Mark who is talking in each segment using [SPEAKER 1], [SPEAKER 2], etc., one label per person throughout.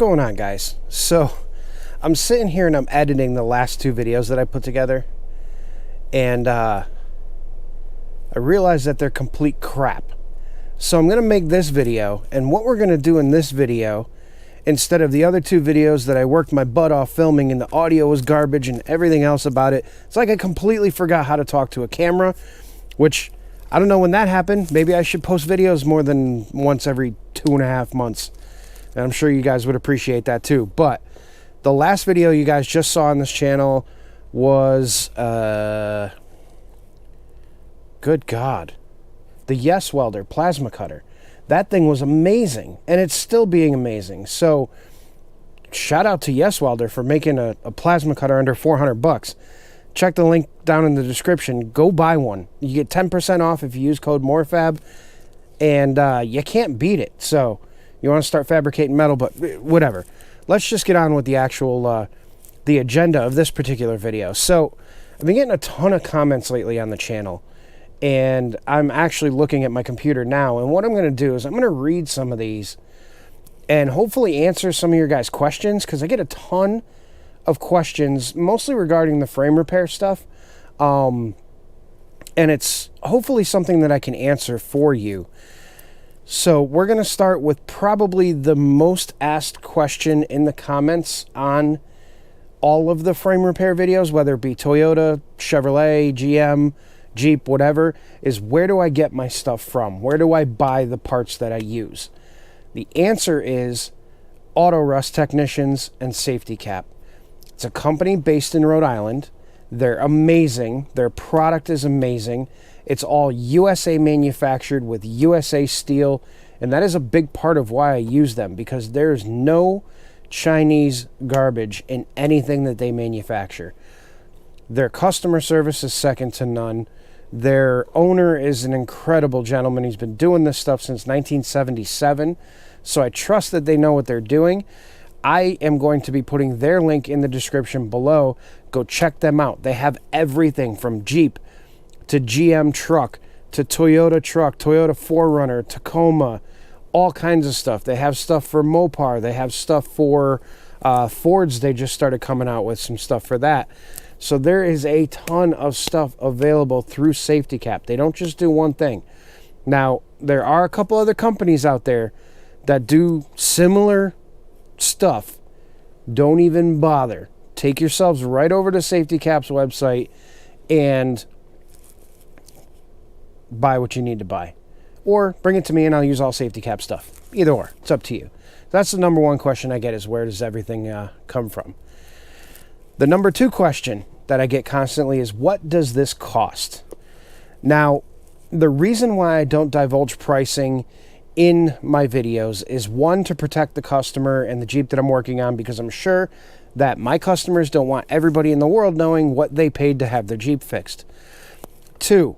[SPEAKER 1] going on, guys? So I'm sitting here and I'm editing the last two videos that I put together, and I realize that they're complete crap. So I'm gonna make this video, and what we're gonna do in this video, instead of the other two videos that I worked my butt off filming and the audio was garbage and everything else about it, it's like I completely forgot how to talk to a camera, which I don't know when that happened. Maybe I should post videos more than once every 2.5 months. And I'm sure you guys would appreciate that too. But the last video you guys just saw on this channel was, good God, the Welder plasma cutter. That thing was amazing, and it's still being amazing. So shout out to Welder for making a plasma cutter under 400 bucks. Check the link down in the description. Go buy one. You get 10% off if you use code MorFab, and you can't beat it. So you want to start fabricating metal, but whatever. Let's just get on with the actual the agenda of this particular video. So I've been getting a ton of comments lately on the channel, and I'm actually looking at my computer now, and what I'm going to do is I'm going to read some of these and hopefully answer some of your guys' questions, because I get a ton of questions, mostly regarding the frame repair stuff, and it's hopefully something that I can answer for you. So we're going to start with probably the most asked question in the comments on all of the frame repair videos, whether it be Toyota, Chevrolet, GM, Jeep, whatever, is where do I get my stuff from? Where do I buy the parts that I use? The answer is Auto Rust Technicians and Safety Cap. It's a company based in Rhode Island. They're amazing. Their product is amazing. It's all USA manufactured with USA steel, and that is a big part of why I use them, because there's no Chinese garbage in anything that they manufacture. Their customer service is second to none. Their owner is an incredible gentleman. He's been doing this stuff since 1977, so I trust that they know what they're doing. I am going to be putting their link in the description below. Go check them out. They have everything from Jeep to GM truck to Toyota truck, Toyota 4Runner, Tacoma, all kinds of stuff. They have stuff for Mopar. They have stuff for Fords. They just started coming out with some stuff for that. So there is a ton of stuff available through Safety Cap. They don't just do one thing. Now, there are a couple other companies out there that do similar stuff. Don't even bother. Take yourselves right over to Safety Cap's website and buy what you need to buy, or bring it to me and I'll use all Safety Cap stuff. Either or, it's up to you. That's the number one question I get, is where does everything come from? The number two question that I get constantly is, what does this cost? Now, the reason why I don't divulge pricing in my videos is, one, to protect the customer and the Jeep that I'm working on, because I'm sure that my customers don't want everybody in the world knowing what they paid to have their Jeep fixed. Two,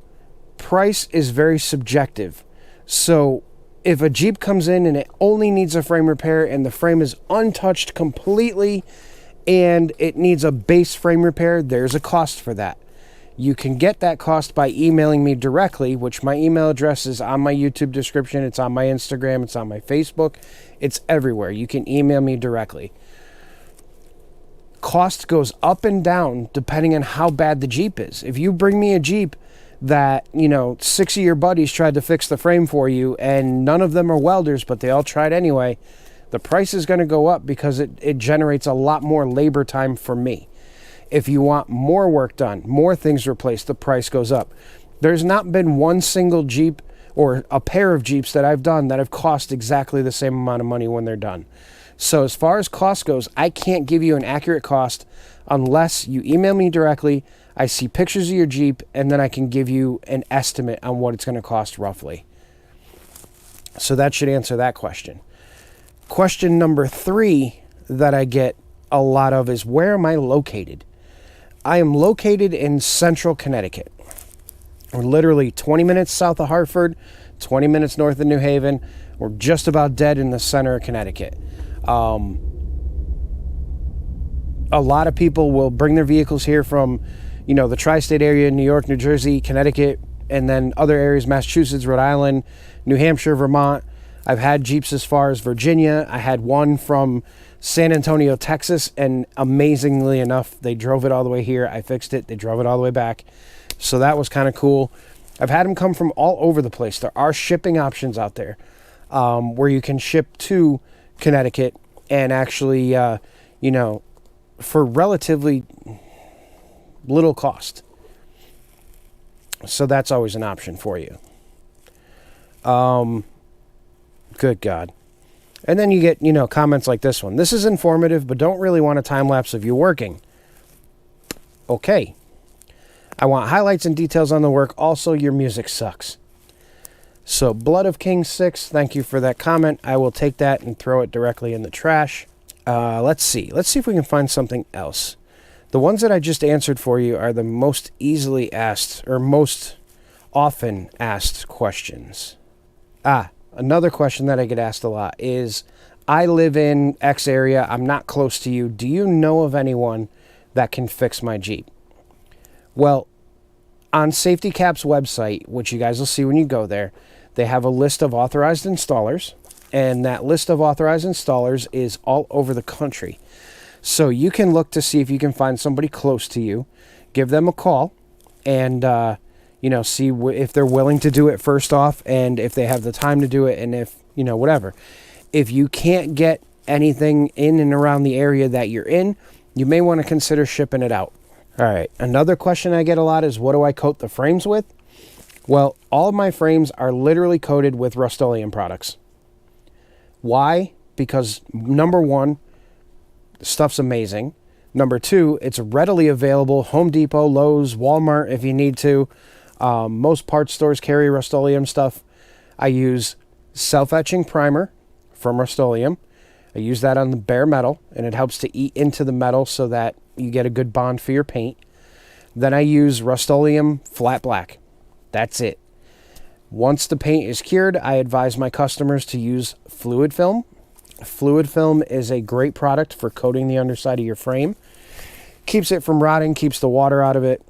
[SPEAKER 1] price is very subjective. So if a Jeep comes in and it only needs a frame repair and the frame is untouched completely and it needs a base frame repair, there's a cost for that. You can get that cost by emailing me directly, which my email address is on my YouTube description. It's on my Instagram. It's on my Facebook. It's everywhere. You can email me directly. Cost goes up and down depending on how bad the Jeep is. If you bring me a Jeep that, 6 of your buddies tried to fix the frame for you and none of them are welders, but they all tried anyway, the price is going to go up because it generates a lot more labor time for me. If you want more work done, more things replaced, the price goes up. There's not been one single Jeep or a pair of Jeeps that I've done that have cost exactly the same amount of money when they're done. So as far as cost goes, I can't give you an accurate cost unless you email me directly, I see pictures of your Jeep, and then I can give you an estimate on what it's going to cost roughly. So that should answer that question. Question number three that I get a lot of is, where am I located? I am located in central Connecticut. We're literally 20 minutes south of Hartford, 20 minutes north of New Haven. We're just about dead in the center of Connecticut. A lot of people will bring their vehicles here from, the tri-state area, New York, New Jersey, Connecticut, and then other areas, Massachusetts, Rhode Island, New Hampshire, Vermont. I've had Jeeps as far as Virginia. I had one from San Antonio, Texas, and amazingly enough, they drove it all the way here. I fixed it. They drove it all the way back. So that was kind of cool. I've had them come from all over the place. There are shipping options out there where you can ship to Connecticut and actually, you know, for relatively little cost. So that's always an option for you. Good God. And then you get, you know, comments like this one. This is informative, but don't really want a time lapse of you working. Okay. I want highlights and details on the work. Also, your music sucks. So, Blood of King 6, thank you for that comment. I will take that and throw it directly in the trash. Let's see. Let's see if we can find something else. The ones that I just answered for you are the most easily asked, or most often asked questions. Another question that I get asked a lot is, I live in X area, I'm not close to you. Do you know of anyone that can fix my Jeep? Well, on Safety Cap's website, which you guys will see when you go there, they have a list of authorized installers, and that list of authorized installers is all over the country. So you can look to see if you can find somebody close to you, give them a call, and you know, see if they're willing to do it first off, and if they have the time to do it, and if, you know, whatever. If you can't get anything in and around the area that you're in, you may want to consider shipping it out. All right, another question I get a lot is, what do I coat the frames with? Well, all of my frames are literally coated with Rust-Oleum products. Why? Because number one, the stuff's amazing. Number two, it's readily available. Home Depot, Lowe's, Walmart, if you need to. Most parts stores carry Rust-Oleum stuff. I use self-etching primer from Rust-Oleum. I use that on the bare metal, and it helps to eat into the metal so that you get a good bond for your paint. Then I use Rust-Oleum flat black. That's it. Once the paint is cured, I advise my customers to use fluid film. Fluid film is a great product for coating the underside of your frame. Keeps it from rotting, keeps the water out of it,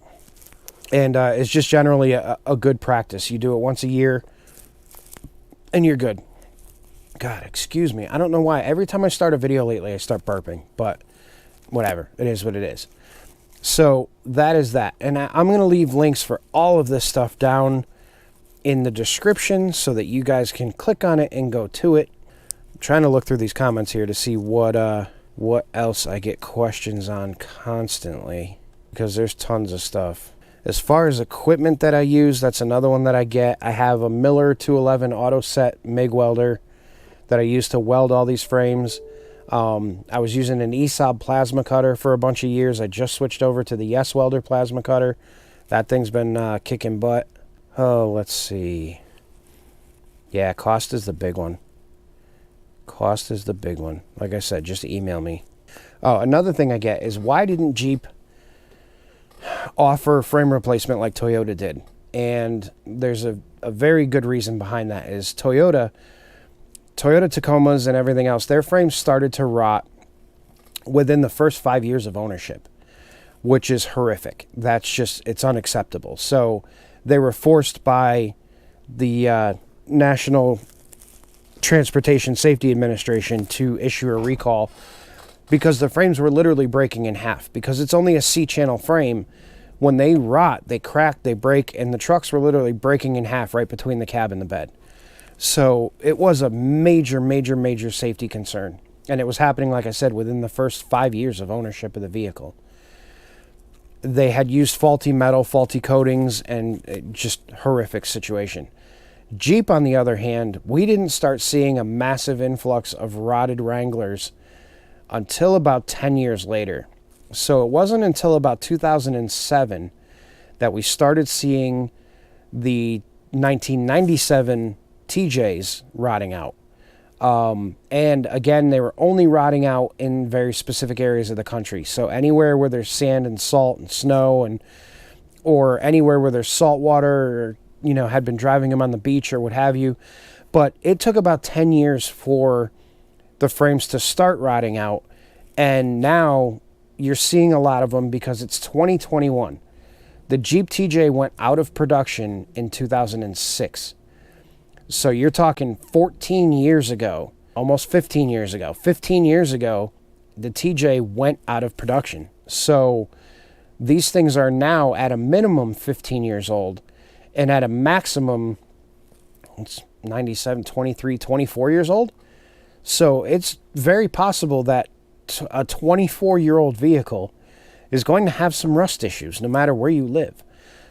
[SPEAKER 1] and it's just generally a good practice. You do it once a year, and you're good. God, excuse me. I don't know why. Every time I start a video lately, I start burping, but whatever. It is what it is. So that is that. And I'm going to leave links for all of this stuff down in the description so that you guys can click on it and go to it. I'm trying to look through these comments here to see what else I get questions on constantly, because there's tons of stuff. As far as equipment that I use, that's another one that I get. I have a Miller 211 auto set MIG welder that I use to weld all these frames. I was using an ESOB plasma cutter for a bunch of years. I just switched over to the Welder plasma cutter. That thing's been kicking butt. Oh, let's see. Yeah, cost is the big one. Cost is the big one. Like I said, just email me. Oh, another thing I get is, why didn't Jeep offer frame replacement like Toyota did? And there's a very good reason behind that. Is Toyota Tacomas and everything else, their frames started to rot within the first 5 years of ownership, which is horrific. That's just, it's unacceptable. So they were forced by the National Transportation Safety Administration to issue a recall, because the frames were literally breaking in half. Because it's only a C-channel frame, when they rot, they crack, they break, and the trucks were literally breaking in half right between the cab and the bed. So it was a major, major, major safety concern. And it was happening, like I said, within the first 5 years of ownership of the vehicle. They had used faulty metal, faulty coatings, and just horrific situation. Jeep, on the other hand, we didn't start seeing a massive influx of rotted Wranglers until about 10 years later. So it wasn't until about 2007 that we started seeing the 1997 TJs rotting out. And again, they were only rotting out in very specific areas of the country. So anywhere where there's sand and salt and snow, or anywhere where there's salt water, or, you know, had been driving them on the beach or what have you. But it took about 10 years for the frames to start rotting out. And now you're seeing a lot of them because it's 2021. The Jeep TJ went out of production in 2006. So you're talking 14 years ago, almost 15 years ago. 15 years ago, the TJ went out of production. So these things are now at a minimum 15 years old, and at a maximum, it's 97, 23, 24 years old. So it's very possible that a 24-year-old vehicle is going to have some rust issues no matter where you live.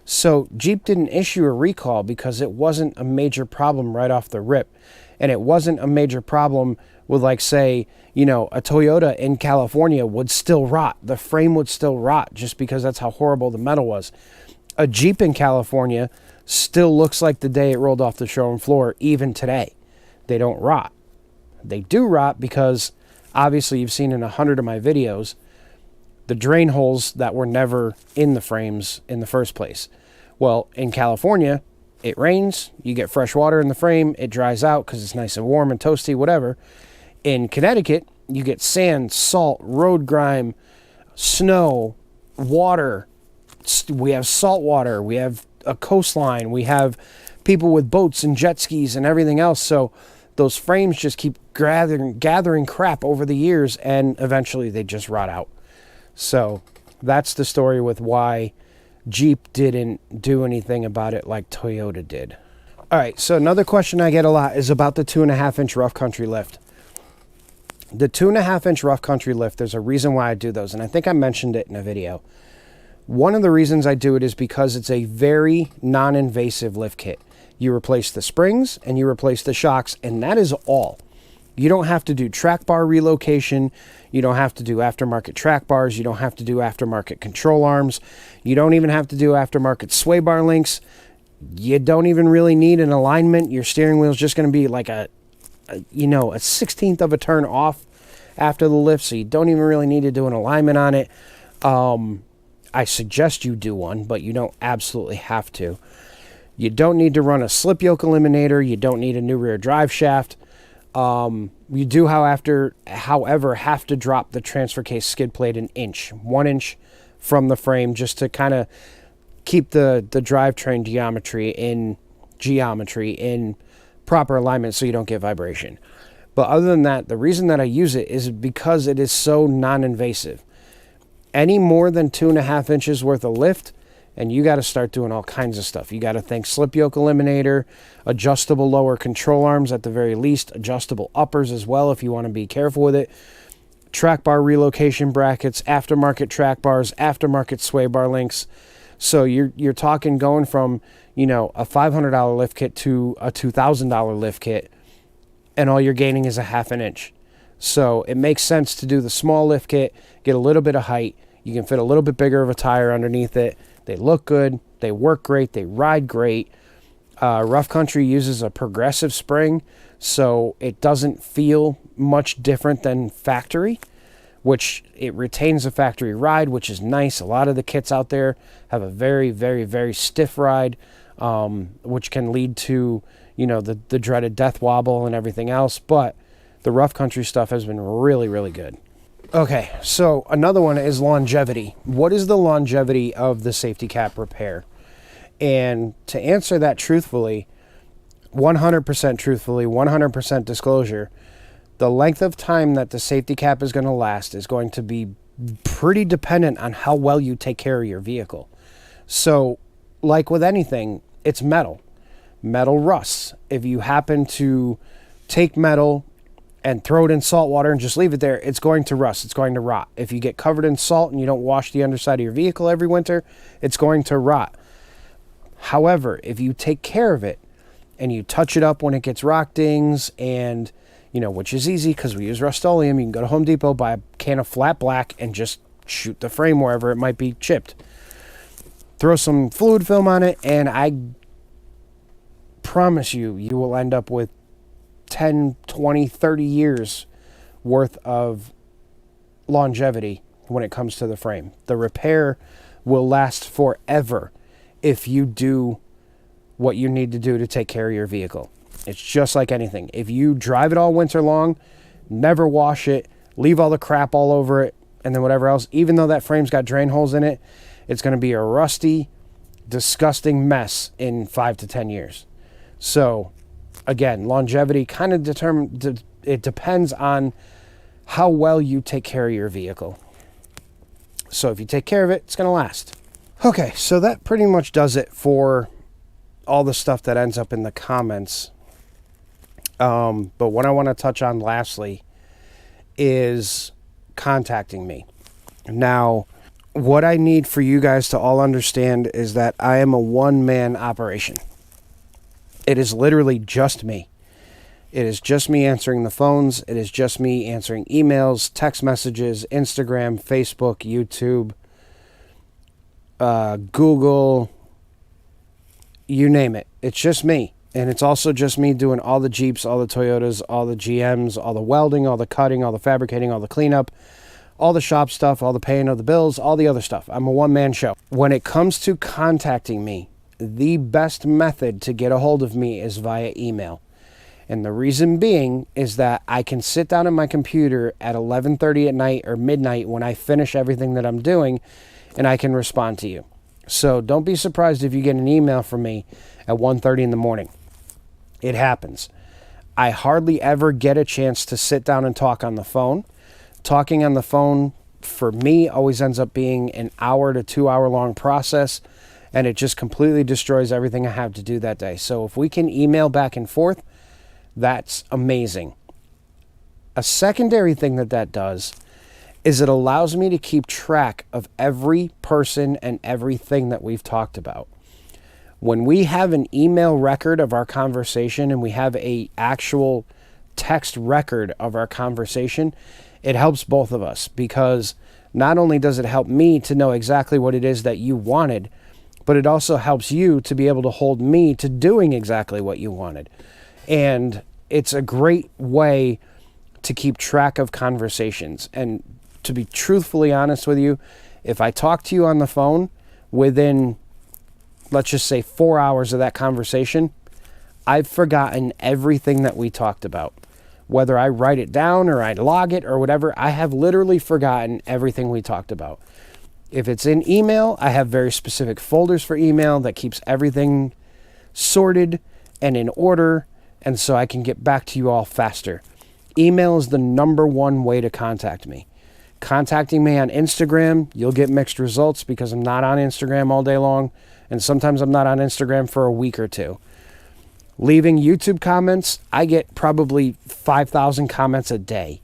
[SPEAKER 1] So Jeep didn't issue a recall because it wasn't a major problem right off the rip. And it wasn't a major problem with, like, say, you know, a Toyota in California would still rot. The frame would still rot just because that's how horrible the metal was. A Jeep in California still looks like the day it rolled off the showroom floor, even today. They don't rot. They do rot because, obviously, you've seen in 100 of my videos, the drain holes that were never in the frames in the first place. Well, in California, it rains, you get fresh water in the frame, it dries out because it's nice and warm and toasty, whatever. In Connecticut, you get sand, salt, road grime, snow, water. We have salt water, we have a coastline, we have people with boats and jet skis and everything else. So those frames just keep gathering crap over the years, and eventually they just rot out. So that's the story with why Jeep didn't do anything about it like Toyota did. All right, so another question I get a lot is about the 2.5-inch rough country lift. The 2.5-inch rough country lift, there's a reason why I do those, and I think I mentioned it in a video. One of the reasons I do it is because it's a very non-invasive lift kit. You replace the springs and you replace the shocks, and that is all. You don't have to do track bar relocation. You don't have to do aftermarket track bars. You don't have to do aftermarket control arms. You don't even have to do aftermarket sway bar links. You don't even really need an alignment. Your steering wheel is just going to be like a 16th of a turn off after the lift, so you don't even really need to do an alignment on it. I suggest you do one, but you don't absolutely have to. You don't need to run a slip yoke eliminator. You don't need a new rear drive shaft. You do, however, have to drop the transfer case skid plate 1 inch from the frame, just to kind of keep the drivetrain geometry in proper alignment so you don't get vibration. But other than that, the reason that I use it is because it is so non-invasive. Any more than 2.5 inches worth of lift, and you got to start doing all kinds of stuff. You got to think slip yoke eliminator, adjustable lower control arms at the very least, adjustable uppers as well if you want to be careful with it, track bar relocation brackets, aftermarket track bars, aftermarket sway bar links. So you're talking going from, a $500 lift kit to a $2,000 lift kit, and all you're gaining is a 1/2 inch. So it makes sense to do the small lift kit, get a little bit of height. You can fit a little bit bigger of a tire underneath it. They look good. They work great. They ride great. Rough Country uses a progressive spring, so it doesn't feel much different than factory, which it retains a factory ride, which is nice. A lot of the kits out there have a very, very, very stiff ride, which can lead to, the dreaded death wobble and everything else. But the Rough Country stuff has been really, really good. Okay, so another one is longevity. What is the longevity of the safety cap repair? And to answer that truthfully, 100% truthfully, 100% disclosure, the length of time that the safety cap is going to last is going to be pretty dependent on how well you take care of your vehicle. So, like with anything, it's metal. Metal rusts. If you happen to take metal and throw it in salt water and just leave it there, it's going to rust. It's going to rot. If you get covered in salt and you don't wash the underside of your vehicle every winter, it's going to rot. However, if you take care of it and you touch it up when it gets rock dings, and, which is easy because we use Rust-Oleum, you can go to Home Depot, buy a can of flat black, and just shoot the frame wherever it might be chipped. Throw some fluid film on it, and I promise you will end up with 10, 20, 30 years worth of longevity when it comes to the frame. The repair will last forever if you do what you need to do to take care of your vehicle. It's just like anything. If you drive it all winter long, never wash it, leave all the crap all over it, and then whatever else, even though that frame's got drain holes in it, it's going to be a rusty, disgusting mess in 5 to 10 years. So again, longevity kind of it depends on how well you take care of your vehicle. So if you take care of it, it's going to last. Okay, so that pretty much does it for all the stuff that ends up in the comments. But what I want to touch on lastly is contacting me. Now, what I need for you guys to all understand is that I am a one-man operation. It is literally just me. It is just me answering the phones. It is just me answering emails, text messages, Instagram, Facebook, YouTube, Google, you name it. It's just me. And it's also just me doing all the Jeeps, all the Toyotas, all the GMs, all the welding, all the cutting, all the fabricating, all the cleanup, all the shop stuff, all the paying of the bills, all the other stuff. I'm a one-man show. When it comes to contacting me, the best method to get a hold of me is via email. And the reason being is that I can sit down on my computer at 11:30 at night or midnight when I finish everything that I'm doing, and I can respond to you. So don't be surprised if you get an email from me at 1:30 in the morning. It happens. I hardly ever get a chance to sit down and talk on the phone. Talking on the phone for me always ends up being an hour to 2 hour long process, and it just completely destroys everything I have to do that day. So if we can email back and forth, that's amazing. A secondary thing that does is it allows me to keep track of every person and everything that we've talked about. When we have an email record of our conversation and we have a actual text record of our conversation, it helps both of us, because not only does it help me to know exactly what it is that you wanted, but it also helps you to be able to hold me to doing exactly what you wanted. And it's a great way to keep track of conversations. And to be truthfully honest with you, if I talk to you on the phone within, let's just say, 4 hours of that conversation, I've forgotten everything that we talked about. Whether I write it down or I log it or whatever, I have literally forgotten everything we talked about. If it's in email, I have very specific folders for email that keeps everything sorted and in order, and so I can get back to you all faster. Email is the #1 way to contact me. Contacting me on Instagram, you'll get mixed results because I'm not on Instagram all day long, and sometimes I'm not on Instagram for a week or two. Leaving YouTube comments, I get probably 5,000 comments a day.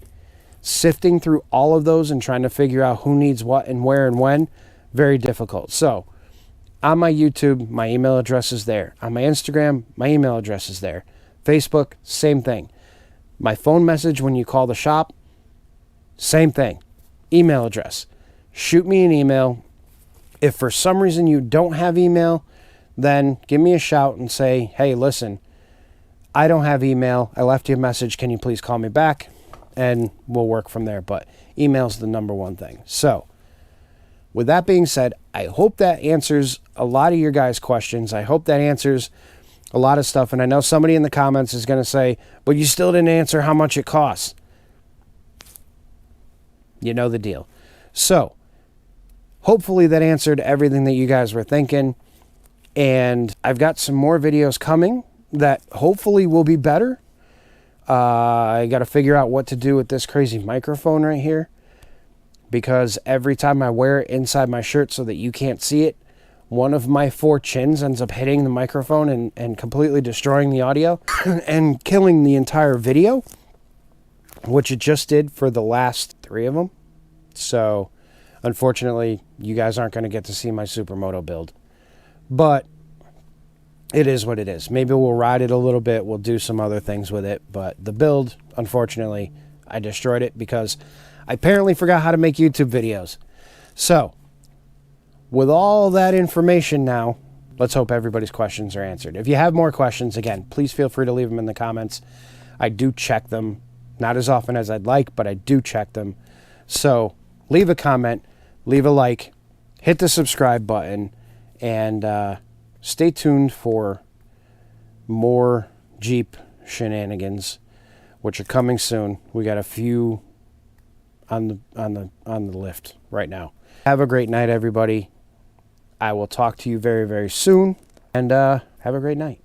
[SPEAKER 1] Sifting through all of those and trying to figure out who needs what and where and when, very difficult. So, on my YouTube, my email address is there. On my Instagram, my email address is there. Facebook, same thing. My phone message when you call the shop, same thing. Email address. Shoot me an email. If for some reason you don't have email, then give me a shout and say, hey, listen, I don't have email. I left you a message. Can you please call me back? And we'll work from there. But email's the #1 thing. So, with that being said, I hope that answers a lot of your guys' questions. I hope that answers a lot of stuff. And I know somebody in the comments is going to say, but you still didn't answer how much it costs. You know the deal. So, hopefully that answered everything that you guys were thinking. And I've got some more videos coming that hopefully will be better. I got to figure out what to do with this crazy microphone right here, because every time I wear it inside my shirt so that you can't see it, one of my 4 chins ends up hitting the microphone and completely destroying the audio and killing the entire video, which it just did for the last 3 of them. So, unfortunately, you guys aren't going to get to see my Supermoto build. But it is what it is. Maybe we'll ride it a little bit. We'll do some other things with it. But the build, unfortunately, I destroyed it because I apparently forgot how to make YouTube videos. So, with all that information now, let's hope everybody's questions are answered. If you have more questions, again, please feel free to leave them in the comments. I do check them. Not as often as I'd like, but I do check them. So, leave a comment, leave a like, hit the subscribe button, and stay tuned for more Jeep shenanigans, which are coming soon. We got a few on the lift right now. Have a great night, everybody. I will talk to you very, very soon, and have a great night.